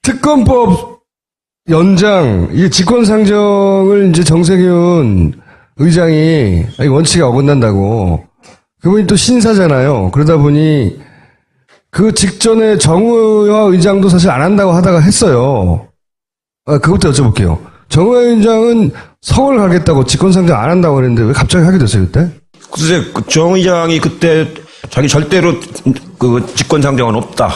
특검법 연장, 이 직권상정을 이제 정세균 의장이 원칙에 어긋난다고. 그분이 또 신사잖아요. 그러다 보니 그 직전에 정의화 의장도 사실 안 한다고 하다가 했어요. 그것도 여쭤볼게요. 정의화 의장은 성을 가겠다고 직권상정 안 한다고 그랬는데 왜 갑자기 하게 됐어요, 그때? 글쎄, 정 의장이 그때 자기 절대로 그 직권상정은 없다.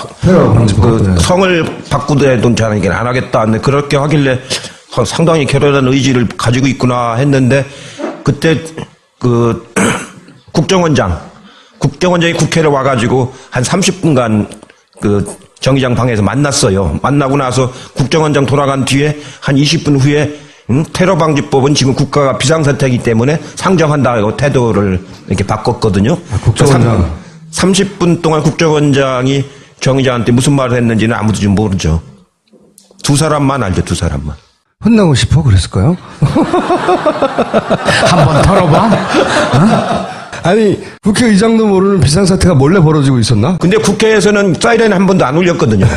성을 바꾸더라도 자기는 안 하겠다. 근데 그렇게 하길래 상당히 결연한 의지를 가지고 있구나 했는데 그때 그 국정원장이 국회를 와가지고 한 30분간 그 정의장 방에서 만났어요. 만나고 나서 국정원장 돌아간 뒤에 한 20분 후에 테러방지법은 지금 국가가 비상사태이기 때문에 상정한다고 태도를 이렇게 바꿨거든요. 국정원장. 30분 동안 국정원장이 정 의장한테 무슨 말을 했는지는 아무도 지금 모르죠. 두 사람만 알죠, 두 사람만. 혼나고 싶어? 그랬을까요? 한번 털어봐. 아니, 국회의장도 모르는 비상사태가 몰래 벌어지고 있었나? 근데 국회에서는 사이렌 한 번도 안 울렸거든요.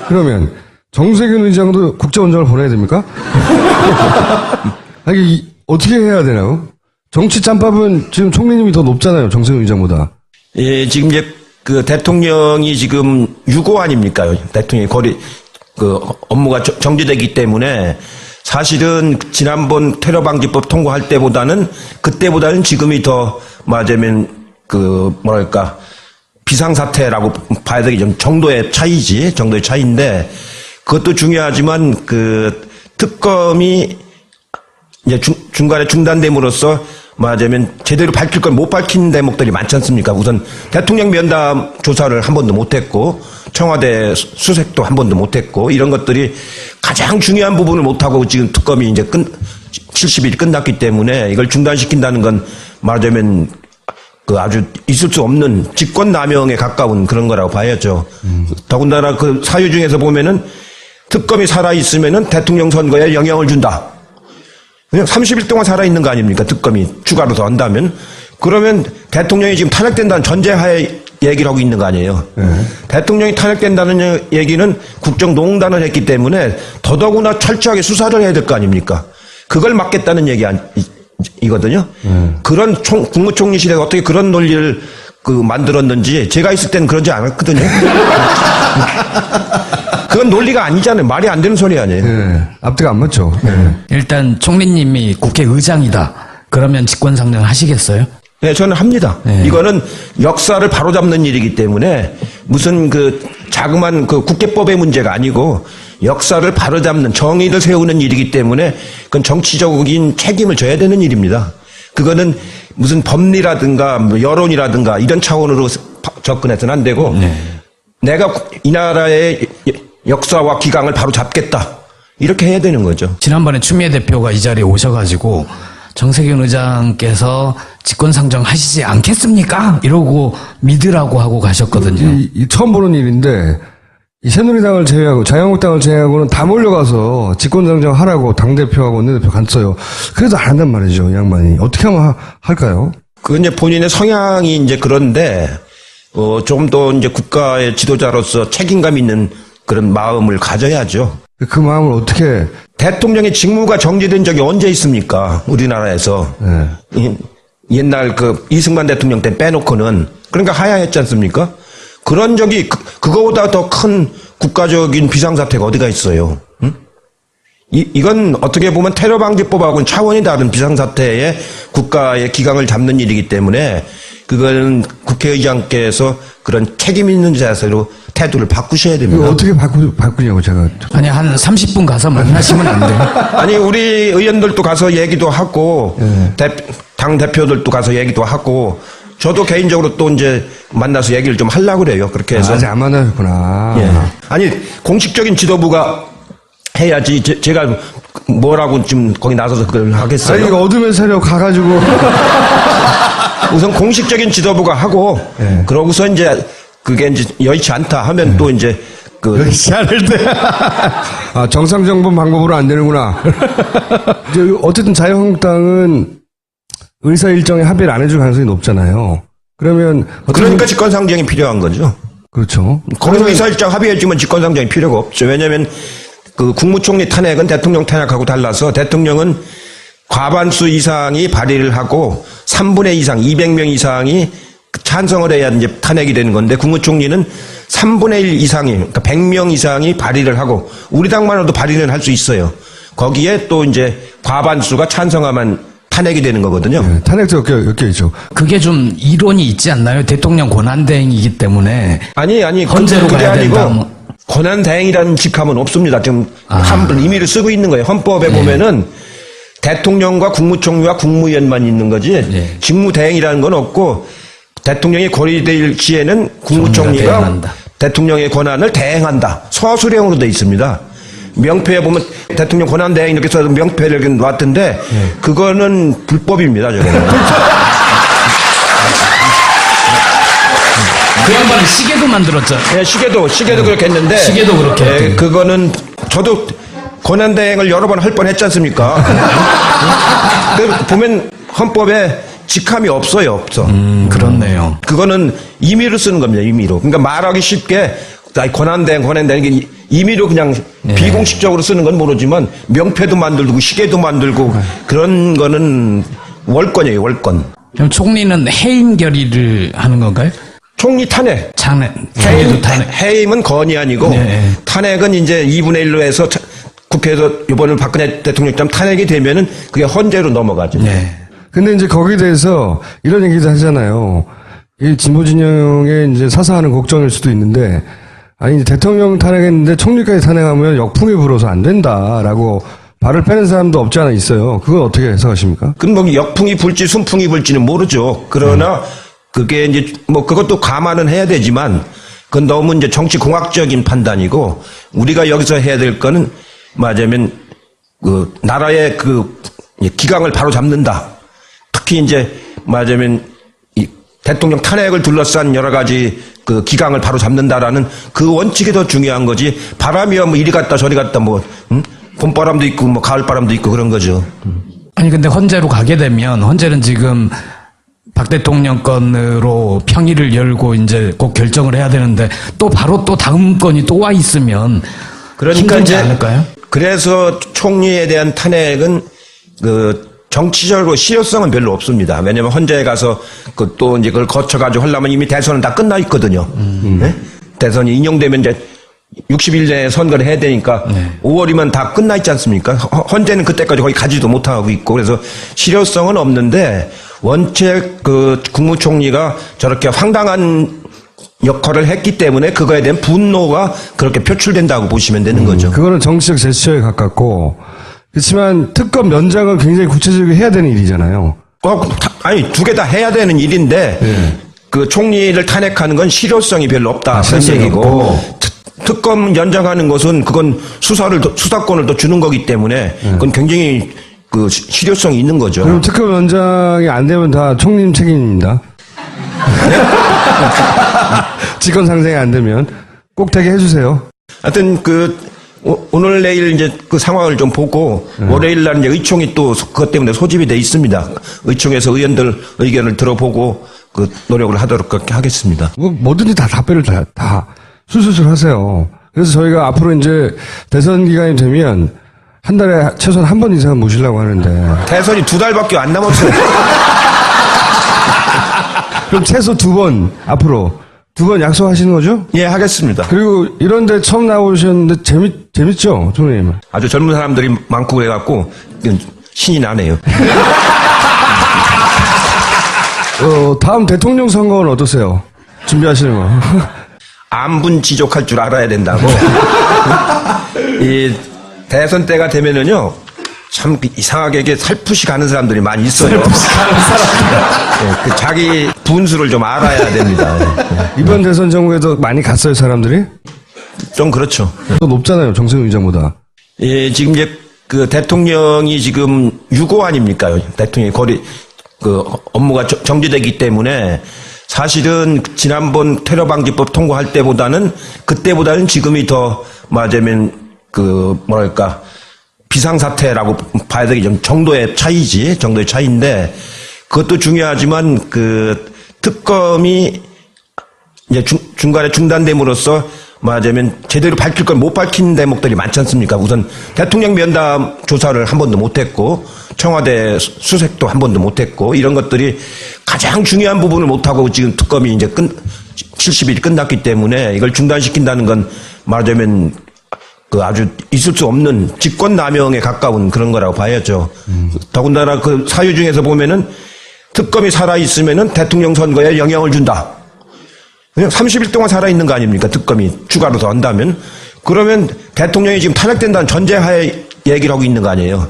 그러면 정세균 의장도 국정원장을 보내야 됩니까? 아니, 어떻게 해야 되나요? 정치 짬밥은 지금 총리님이 더 높잖아요, 정세균 의장보다. 예, 지금 이제 그 대통령이 지금 유고 아닙니까? 대통령이 그 업무가 정지되기 때문에 사실은 지난번 테러방지법 통과할 그때보다는 지금이 더 말하자면 그 뭐랄까 비상사태라고 봐야 되겠죠. 정도의 차이인데 그것도 중요하지만 그 특검이 이제 중간에 중단됨으로써 말하자면 제대로 밝힐 걸 못 밝힌 대목들이 많지 않습니까? 우선 대통령 면담 조사를 한 번도 못했고 청와대 수색도 한 번도 못했고 이런 것들이 가장 중요한 부분을 못하고 지금 특검이 이제 70일이 끝났기 때문에 이걸 중단시킨다는 건 말하자면 그 아주 있을 수 없는 직권남용에 가까운 그런 거라고 봐야죠. 더군다나 그 사유 중에서 보면은 특검이 살아있으면은 대통령 선거에 영향을 준다. 그냥 30일 동안 살아있는 거 아닙니까? 특검이 추가로 더 한다면. 그러면 대통령이 지금 탄핵된다는 전제하에 얘기를 하고 있는 거 아니에요. 대통령이 탄핵된다는 얘기는 국정농단을 했기 때문에 더더구나 철저하게 수사를 해야 될 거 아닙니까? 그걸 막겠다는 얘기이거든요. 그런 국무총리 시대가 어떻게 그런 논리를 만들었는지 제가 있을 때는 그러지 않았거든요. 그건 논리가 아니잖아요. 말이 안 되는 소리 아니에요. 네, 앞뒤가 안 맞죠. 네. 일단 총리님이 국회의장이다. 그러면 직권상정 하시겠어요? 네, 저는 합니다. 네. 이거는 역사를 바로잡는 일이기 때문에 무슨 그 자그만 그 국회법의 문제가 아니고 역사를 바로잡는 정의를 세우는 일이기 때문에 그건 정치적인 책임을 져야 되는 일입니다. 그거는 무슨 법리라든가 여론이라든가 이런 차원으로 접근해서는 안 되고 내가 이 나라의 역사와 기강을 바로 잡겠다. 이렇게 해야 되는 거죠. 지난번에 추미애 대표가 이 자리에 오셔가지고 정세균 의장께서 직권상정 하시지 않겠습니까? 이러고 믿으라고 하고 가셨거든요. 처음 보는 일인데 이 새누리당을 제외하고 자유한국당을 제외하고는 다 몰려가서 직권상정 하라고 당대표하고 원내대표 갔어요. 그래도 안 한단 말이죠, 이 양반이. 어떻게 하면 할까요? 그건 이제 본인의 성향이 이제 그런데 좀 더 이제 국가의 지도자로서 책임감 있는 그런 마음을 가져야죠. 그 마음을 어떻게. 대통령의 직무가 정지된 적이 언제 있습니까? 우리나라에서. 네. 옛날 그 이승만 대통령 때 빼놓고는. 그러니까 하야했지 않습니까? 그런 적이 그거보다 더 큰 국가적인 비상사태가 어디가 있어요. 응? 이건 어떻게 보면 테러방지법하고는 차원이 다른 비상사태에 국가의 기강을 잡는 일이기 때문에 그거는 국회의장께서 그런 책임 있는 자세로 태도를 바꾸셔야 됩니다. 어떻게 바꾸냐고 제가. 아니 한 30분 가서 만나시면 안 돼요? 아니 우리 의원들도 가서 얘기도 하고 당 대표들도 가서 얘기도 하고 저도 개인적으로 또 이제 만나서 얘기를 좀 하려고 그래요. 그렇게 해서. 아직 안 만나셨구나. 예. 아니 공식적인 지도부가 해야지 제가 뭐라고 지금 거기 나서서 그걸 하겠어요. 아니, 이거 어둠의 세력 가가지고. 우선 공식적인 지도부가 하고 그러고서 이제 그게 이제 여의치 않다 하면 또 이제 여의치 않을 때. 아, 정상정본 방법으로 안 되는구나. 이제 어쨌든 자유한국당은 의사 일정에 합의를 안 해줄 가능성이 높잖아요. 그러면 그러니까 직권상정이 필요한 거죠. 그렇죠. 거기서 이사일장 합의해주면 직권상정이 필요가 없죠. 왜냐하면 그 국무총리 탄핵은 대통령 탄핵하고 달라서 대통령은 과반수 이상이 발의를 하고 3분의 2 이상, 200명 이상이 찬성을 해야 이제 탄핵이 되는 건데 국무총리는 3분의 1 이상이, 그러니까 100명 이상이 발의를 하고 우리 당만으로도 발의는 할 수 있어요. 거기에 또 이제 과반수가 찬성하면 탄핵이 되는 거거든요. 네, 탄핵도 엮여 있죠. 그게 좀 이론이 있지 않나요? 대통령 권한대행이기 때문에. 아니, 헌재로 그게 가야 아니고 된다. 권한대행이라는 직함은 없습니다. 지금 한 의미를 쓰고 있는 거예요. 헌법에 보면은 대통령과 국무총리와 국무위원만 있는 거지 직무대행이라는 건 없고 대통령이 고리될 시에는 국무총리가 대행한다. 대통령의 권한을 대행한다. 서술형으로 돼 있습니다. 명패에 보면 대통령 권한대행 이렇게 써서 명패를 이렇게 놨던데 그거는 불법입니다. 저거는. 그 양반은 시계도 만들었죠. 예, 시계도 그렇게 했는데. 시계도 그렇게 했대요. 그거는 저도 권한대행을 여러 번 할 뻔 했지 않습니까? 그 보면 헌법에 직함이 없어요, 없어. 그렇네요. 그거는 임의로 쓰는 겁니다, 임의로. 그러니까 말하기 쉽게, 권한대행, 이게 임의로 그냥 비공식적으로 쓰는 건 모르지만 명패도 만들고 시계도 만들고 그런 거는 월권이에요, 월권. 그럼 총리는 해임 결의를 하는 건가요? 총리 탄핵. 총리도 탄핵. 해임은 건이 아니고 네. 탄핵은 이제 2분의 1로 해서 국회에서 이번에 박근혜 대통령처럼 탄핵이 되면은 그게 헌재로 넘어가죠. 네. 근데 이제 거기에 대해서 이런 얘기도 하잖아요. 이 진보 진영의 이제 사사하는 걱정일 수도 있는데, 아니, 이제 대통령 탄핵했는데 총리까지 탄핵하면 역풍이 불어서 안 된다라고 발을 빼는 사람도 없지 않아 있어요. 그건 어떻게 해석하십니까? 그럼 뭐 역풍이 불지 순풍이 불지는 모르죠. 그러나 그게 이제 뭐 그것도 감안은 해야 되지만 그건 너무 이제 정치 공학적인 판단이고 우리가 여기서 해야 될 거는 맞으면 그 나라의 그 기강을 바로 잡는다. 특히 이제 맞으면 이 대통령 탄핵을 둘러싼 여러 가지 그 기강을 바로 잡는다라는 그 원칙이 더 중요한 거지. 바람이야 뭐 이리 갔다 저리 갔다 뭐 봄바람도 있고 뭐 가을바람도 있고 그런 거죠. 아니 근데 헌재로 가게 되면 헌재는 지금 박 대통령 건으로 평의를 열고 이제 꼭 결정을 해야 되는데 또 바로 또 다음 건이 또 와 있으면 그러니까 힘들지 이제 않을까요? 그래서 총리에 대한 탄핵은 그 정치적으로 실효성은 별로 없습니다. 왜냐하면 헌재에 가서 그 또 이제 그걸 거쳐가지고 하려면 이미 대선은 다 끝나 있거든요. 네? 대선이 인용되면 이제 60일 내에 선거를 해야 되니까 5월이면 다 끝나 있지 않습니까? 헌재는 그때까지 거의 가지도 못하고 있고 그래서 실효성은 없는데 원체 그 국무총리가 저렇게 황당한 역할을 했기 때문에 그거에 대한 분노가 그렇게 표출된다고 보시면 되는 거죠. 그거는 정치적 제스처에 가깝고, 그렇지만 특검 연장은 굉장히 구체적으로 해야 되는 일이잖아요. 아니 두 개 다 해야 되는 일인데 그 총리를 탄핵하는 건 실효성이 별로 없다 그런 실효성이 얘기고 없고. 특검 연장하는 것은 그건 수사권을 더 주는 거기 때문에 그건 굉장히 그 실효성이 있는 거죠. 그럼 특검 연장이 안 되면 다 총리님 책임입니다. 직권 상정이 안 되면 꼭 되게 해주세요. 하여튼 오늘 내일 이제 그 상황을 좀 보고 월요일 날 이제 의총이 또 그것 때문에 소집이 돼 있습니다. 의총에서 의원들 의견을 들어보고 그 노력을 하도록 그렇게 하겠습니다. 뭐든지 다 답변을 다 술술술 하세요. 그래서 저희가 앞으로 이제 대선 기간이 되면 한 달에 최소한 한 번 이상은 모시려고 하는데. 대선이 2달밖에 안 남았어요. 그럼 최소 2번, 앞으로 2번 약속하시는 거죠? 예, 하겠습니다. 그리고 이런데 처음 나오셨는데 재밌죠, 총리님? 아주 젊은 사람들이 많고 그래갖고 신이 나네요. 다음 대통령 선거는 어떠세요? 준비하시는 거? 안분지족할 줄 알아야 된다고. 이 대선 때가 되면은요, 참 이상하게 이게 살풋이 가는 사람들이 많이 있어요. 네, 그 자기 분수를 좀 알아야 됩니다. 이번 대선 정부에도 많이 갔어요, 사람들이? 좀 그렇죠. 더 높잖아요, 정세균 의장보다. 예, 지금 이제 그 대통령이 지금 유고 아닙니까? 대통령이 그 업무가 정지되기 때문에 사실은 지난번 테러방지법 통과할 그때보다는 지금이 더 맞으면 그 뭐랄까 비상사태라고 봐야 되겠죠. 정도의 차이인데 그것도 중요하지만 그 특검이 이제 중간에 중단됨으로써 말하자면 제대로 밝힐 걸 못 밝힌 대목들이 많지 않습니까? 우선 대통령 면담 조사를 한 번도 못했고 청와대 수색도 한 번도 못했고 이런 것들이 가장 중요한 부분을 못하고 지금 특검이 이제 70일이 끝났기 때문에 이걸 중단시킨다는 건 말하자면 그 아주 있을 수 없는 직권남용에 가까운 그런 거라고 봐야죠. 더군다나 그 사유 중에서 보면은 특검이 살아있으면은 대통령 선거에 영향을 준다. 그냥 30일 동안 살아있는 거 아닙니까? 특검이 추가로 더 한다면. 그러면 대통령이 지금 탄핵된다는 전제하에 얘기를 하고 있는 거 아니에요.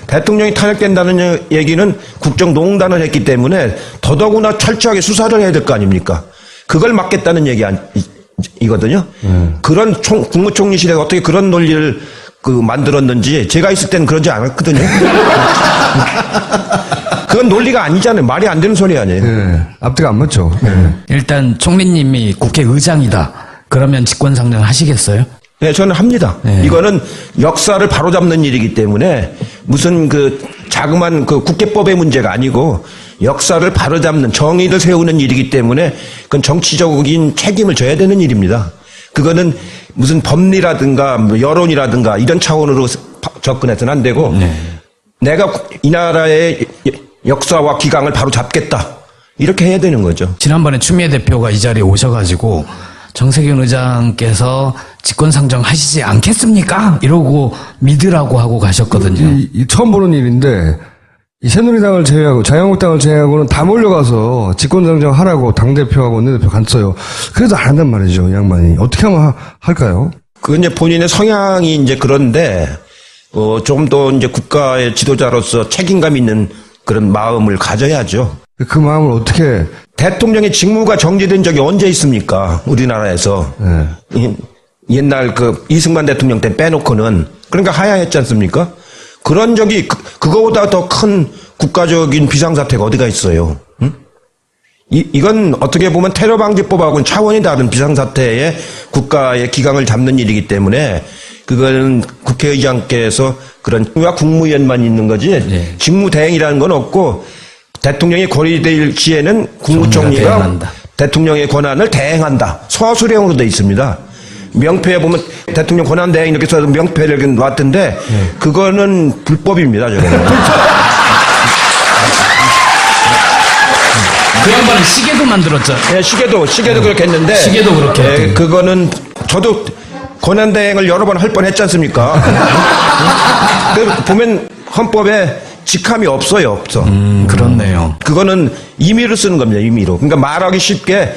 대통령이 탄핵된다는 얘기는 국정농단을 했기 때문에 더더구나 철저하게 수사를 해야 될 거 아닙니까? 그걸 막겠다는 얘기이거든요. 그런 국무총리실에가 어떻게 그런 논리를 만들었는지 제가 있을 때는 그러지 않았거든요. 그건 논리가 아니잖아요. 말이 안 되는 소리 아니에요. 네. 앞뒤가 안 맞죠. 일단 총리님이 국회의장이다. 그러면 직권상정 하시겠어요? 네, 저는 합니다. 네. 이거는 역사를 바로잡는 일이기 때문에 무슨 자그만 국회법의 문제가 아니고 역사를 바로잡는 정의를 세우는 일이기 때문에 그건 정치적인 책임을 져야 되는 일입니다. 그거는 무슨 법리라든가 여론이라든가 이런 차원으로 접근해서는 안 되고 내가 이 나라의 역사와 기강을 바로 잡겠다. 이렇게 해야 되는 거죠. 지난번에 추미애 대표가 이 자리에 오셔가지고 정세균 의장께서 직권상정 하시지 않겠습니까? 이러고 믿으라고 하고 가셨거든요. 이 처음 보는 일인데 이 새누리당을 제외하고 자유한국당을 제외하고는 다 몰려가서 직권상정 하라고 당대표하고 원내대표 갔어요. 그래도 안 한단 말이죠. 이 양반이. 어떻게 하면 할까요? 그건 이제 본인의 성향이 이제 그런데 좀 더 이제 국가의 지도자로서 책임감 있는 그런 마음을 가져야죠. 그 마음을 어떻게 대통령의 직무가 정지된 적이 언제 있습니까? 우리나라에서. 옛날 이승만 대통령 때 빼놓고는. 그러니까 하야했지 않습니까? 그런 적이 그거보다 더 큰 국가적인 비상사태가 어디가 있어요? 응? 이건 어떻게 보면 테러방지법하고는 차원이 다른 비상사태에 국가의 기강을 잡는 일이기 때문에 그건 국회의장께서 그런 국무위원만 있는 거지 직무대행이라는 건 없고 대통령이 권위될 시에는 국무총리가 대통령의 권한을 대행한다. 서술형으로 돼 있습니다. 명패에 보면 대통령 권한 대행 이렇게 써서 명패를 놨던데 그거는 불법입니다. 저거는. 그 양반은 시계도 만들었죠. 네, 시계도 그렇게 했는데 시계도 그렇게 했대요. 그거는 저도 권한 대행을 여러 번 할 뻔했지 않습니까? 보면 헌법에 직함이 없어요, 없어. 그렇네요. 그거는 임의로 쓰는 겁니다, 임의로. 그러니까 말하기 쉽게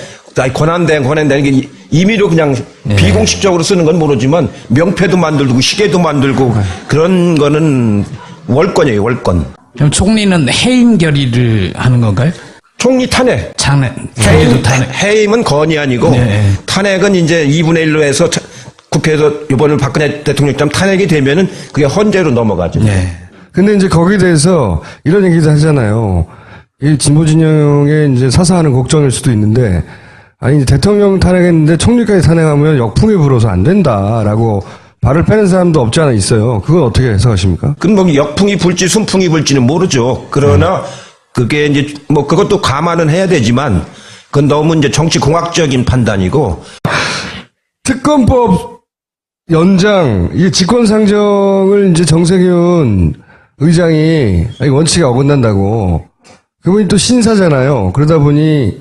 권한대행 이게 임의로 그냥 비공식적으로 쓰는 건 모르지만 명패도 만들고 시계도 만들고 그런 거는 월권이에요, 월권. 그럼 총리는 해임 결의를 하는 건가요? 총리 탄핵. 총리도 탄핵. 해임은 건이 아니고 탄핵은 이제 2분의 1로 해서 국회에서 이번에 박근혜 대통령처럼 탄핵이 되면은 그게 헌재로 넘어가죠. 근데 이제 거기에 대해서 이런 얘기도 하잖아요. 이 진보 진영의 이제 사사하는 걱정일 수도 있는데, 아니, 이제 대통령 탄핵했는데 총리까지 탄핵하면 역풍이 불어서 안 된다라고 발을 빼는 사람도 없지 않아 있어요. 그건 어떻게 해석하십니까? 그럼 뭐 역풍이 불지 순풍이 불지는 모르죠. 그러나 그게 이제 뭐 그것도 감안은 해야 되지만 그건 너무 이제 정치 공학적인 판단이고. 특검법 연장, 이 직권상정을 이제 정세균 의장이 원칙에 어긋난다고. 그분이 또 신사잖아요. 그러다 보니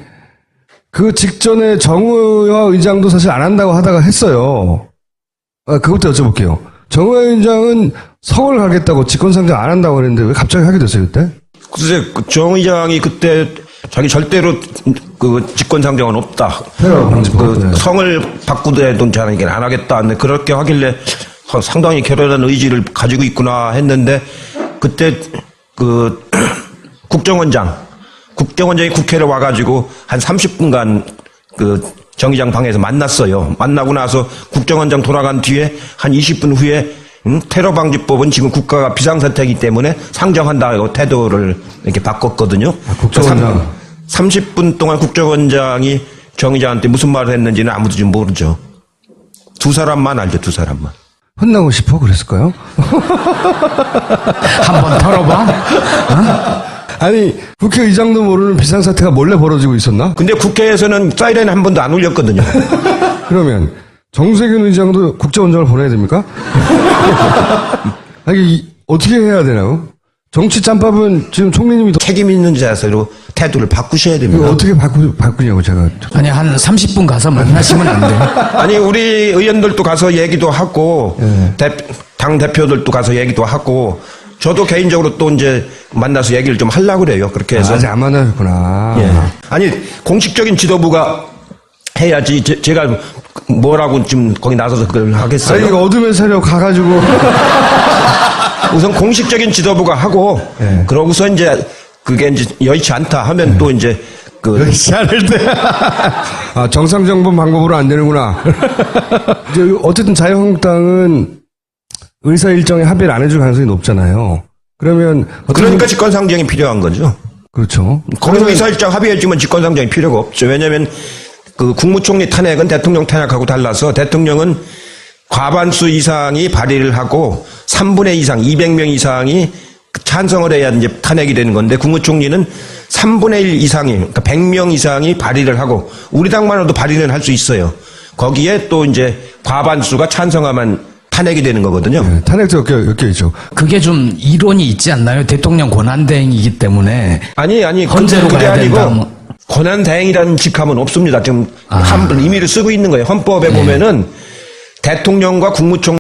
그 직전에 정의화 의장도 사실 안 한다고 하다가 했어요. 그것도 여쭤볼게요. 정의화 의장은 성을 가겠다고 직권상정 안 한다고 그랬는데 왜 갑자기 하게 됐어요, 그때? 글쎄, 정 의장이 그때 자기 절대로 직권상정은 없다. 성을 바꾸더라도 자기는 안 하겠다. 그렇게 하길래 상당히 결연한 의지를 가지고 있구나 했는데 그때 국정원장이 국회를 와가지고 한 30분간 정 의장 방에서 만났어요. 만나고 나서 국정원장 돌아간 뒤에 한 20분 후에 테러방지법은 지금 국가가 비상사태이기 때문에 상정한다고 태도를 이렇게 바꿨거든요. 국정원장. 30분 동안 국정원장이 정 의장한테 무슨 말을 했는지는 아무도 지금 모르죠. 두 사람만 알죠, 두 사람만. 혼나고 싶어? 그랬을까요? 한번 털어봐. 아니, 국회의장도 모르는 비상사태가 몰래 벌어지고 있었나? 근데 국회에서는 사이렌 한 번도 안 울렸거든요. 그러면 정세균 의장도 국정원장을 보내야 됩니까? 아니, 어떻게 해야 되나요? 정치 짬밥은 지금 총리님이 책임 있는 자세로 태도를 바꾸셔야 이거 됩니다. 어떻게 바꾸냐고 제가. 아니 한 30분 가서 만나시면 안 돼요? 아니 우리 의원들도 가서 얘기도 하고 당 대표들도 가서 얘기도 하고 저도 개인적으로 또 이제 만나서 얘기를 좀 하려고 그래요. 그렇게 해서 아직 안 만나셨구나. 예. 아니 공식적인 지도부가 해야지 제가 뭐라고 지금 거기 나서서 그걸 하겠어요. 아니, 이거 어둠의 세력 가가지고. 우선 공식적인 지도부가 하고 예. 그러고서 이제 그게 이제 여의치 않다 하면 또 이제 그 여의치 않을 때. 아, 정상정본 방법으로 안 되는구나. 이제 어쨌든 자유한국당은 의사 일정에 합의를 안 해줄 가능성이 높잖아요. 그러면. 그러니까 직권상정이 필요한 거죠. 그렇죠. 거기서 의사일정 합의해주면 직권상정이 필요가 없죠. 왜냐하면 그 국무총리 탄핵은 대통령 탄핵하고 달라서 대통령은 과반수 이상이 발의를 하고 3분의 2 이상, 200명 이상이 찬성을 해야 이제 탄핵이 되는 건데 국무총리는 3분의 1 이상이, 그러니까 100명 이상이 발의를 하고 우리 당만으로도 발의는 할 수 있어요. 거기에 또 이제 과반수가 찬성하면 탄핵이 되는 거거든요. 네, 탄핵도 엮여있죠. 그게 좀 이론이 있지 않나요? 대통령 권한대행이기 때문에 아니, 헌재로 그게 가야 아니고 된다. 권한대행이라는 직함은 없습니다. 지금 의미를 쓰고 있는 거예요. 헌법에 보면은 대통령과 국무총리